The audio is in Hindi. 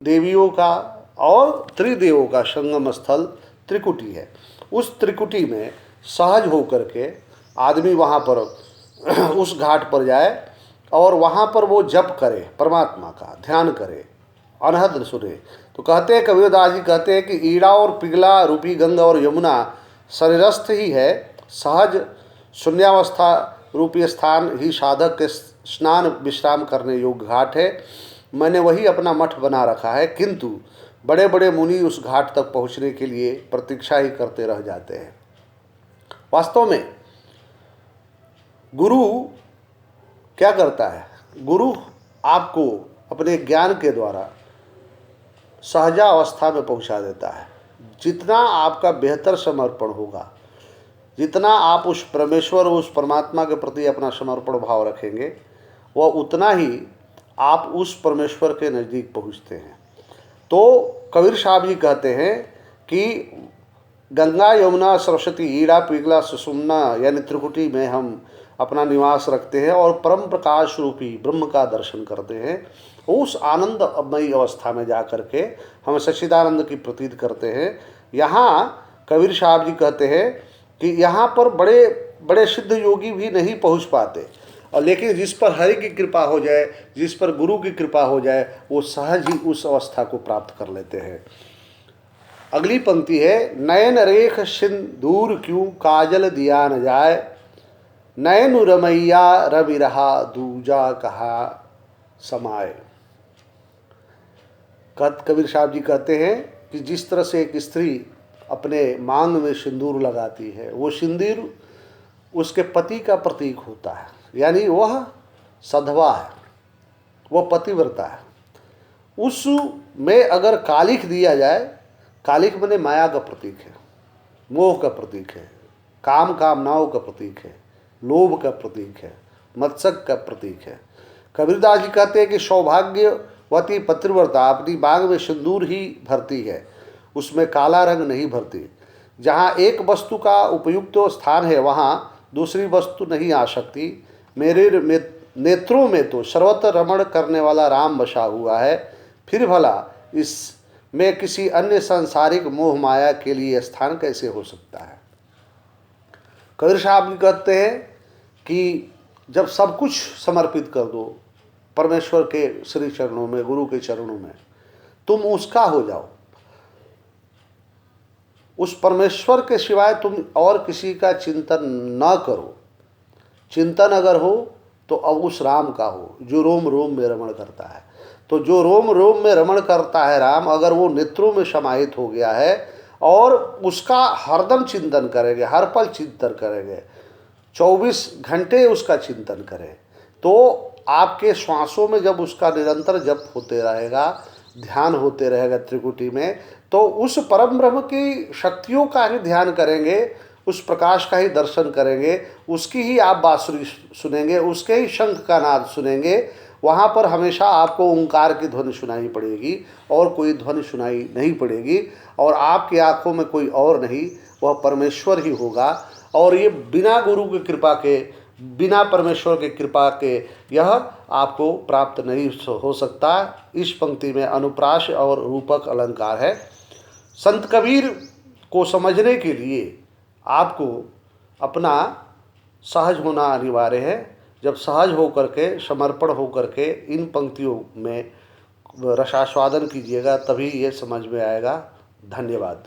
देवियों का और त्रिदेवों का संगम स्थल त्रिकुटी है। उस त्रिकुटी में सहज होकर के आदमी वहाँ पर उस घाट पर जाए और वहाँ पर वो जप करे, परमात्मा का ध्यान करे, अनहद सुने। तो कहते हैं, कबीरदास जी कहते हैं कि ईड़ा और पिघला रूपी गंगा और यमुना शरीरस्थ ही है, सहज शून्यावस्था रूपी स्थान ही साधक के स्नान विश्राम करने योग्य घाट है। मैंने वही अपना मठ बना रखा है, किंतु बड़े बड़े मुनि उस घाट तक पहुँचने के लिए प्रतीक्षा ही करते रह जाते हैं। वास्तव में गुरु क्या करता है? गुरु आपको अपने ज्ञान के द्वारा सहजा अवस्था में पहुंचा देता है। जितना आपका बेहतर समर्पण होगा, जितना आप उस परमेश्वर, उस परमात्मा के प्रति अपना समर्पण भाव रखेंगे, वह उतना ही आप उस परमेश्वर के नज़दीक पहुंचते हैं। तो कबीर साहब जी कहते हैं कि गंगा यमुना सरस्वती ईड़ा पिघला सुषुम्ना यानी त्रिकुटी में हम अपना निवास रखते हैं और परम प्रकाश रूपी ब्रह्म का दर्शन करते हैं। उस आनंदमयी अवस्था में जा कर के हम सच्चिदानंद की प्रतीत करते हैं। यहाँ कबीर साहब जी कहते हैं कि यहाँ पर बड़े बड़े सिद्ध योगी भी नहीं पहुँच पाते, और लेकिन जिस पर हरि की कृपा हो जाए, जिस पर गुरु की कृपा हो जाए, वो सहज ही उस अवस्था को प्राप्त कर लेते हैं। अगली पंक्ति है, नयन रेख सिंदूर क्यों काजल दिया न जाए, नयन रमैया रवि रहा दूजा कहा समाए। कबीर साहब जी कहते हैं कि जिस तरह से एक स्त्री अपने मांग में सिंदूर लगाती है, वो सिंदूर उसके पति का प्रतीक होता है, यानी वह सधवा है, वह पतिव्रता है। उसमें अगर कालिख दिया जाए, कालिख माने माया का प्रतीक है, मोह का प्रतीक है, काम कामनाओं का प्रतीक है, लोभ का प्रतीक है, मत्सक का प्रतीक है। कबीरदास जी कहते हैं कि सौभाग्यवती पतिव्रता अपनी बाग में सिंदूर ही भरती है, उसमें काला रंग नहीं भरती। जहाँ एक वस्तु का उपयुक्त स्थान है, वहाँ दूसरी वस्तु नहीं आ सकती। मेरे नेत्रों में तो सर्वत्र रमण करने वाला राम बसा हुआ है, फिर भला इसमें किसी अन्य सांसारिक मोह माया के लिए स्थान कैसे हो सकता है। कबीर साहब कहते हैं कि जब सब कुछ समर्पित कर दो परमेश्वर के श्री चरणों में, गुरु के चरणों में, तुम उसका हो जाओ। उस परमेश्वर के सिवाय तुम और किसी का चिंतन न करो। चिंतन अगर हो तो अब उस राम का हो जो रोम रोम में रमण करता है। तो जो रोम रोम में रमण करता है राम, अगर वो नेत्रों में समाहित हो गया है और उसका हरदम चिंतन करेंगे, हर पल चिंतन करेंगे, 24 घंटे उसका चिंतन करें, तो आपके श्वासों में जब उसका निरंतर जप होते रहेगा, ध्यान होते रहेगा त्रिकुटी में, तो उस परम ब्रह्म की शक्तियों का ही ध्यान करेंगे, उस प्रकाश का ही दर्शन करेंगे, उसकी ही आप बांसुरी सुनेंगे, उसके ही शंख का नाद सुनेंगे। वहाँ पर हमेशा आपको ओंकार की ध्वनि सुनाई पड़ेगी और कोई ध्वनि सुनाई नहीं पड़ेगी, और आपकी आंखों में कोई और नहीं, वह परमेश्वर ही होगा। और ये बिना गुरु की कृपा के, बिना परमेश्वर की कृपा के यह आपको प्राप्त नहीं हो सकता। इस पंक्ति में अनुप्रास और रूपक अलंकार है। संत कबीर को समझने के लिए आपको अपना सहज होना अनिवार्य है। जब सहज होकर के, समर्पण होकर के इन पंक्तियों में रसास्वादन कीजिएगा, तभी ये समझ में आएगा। धन्यवाद।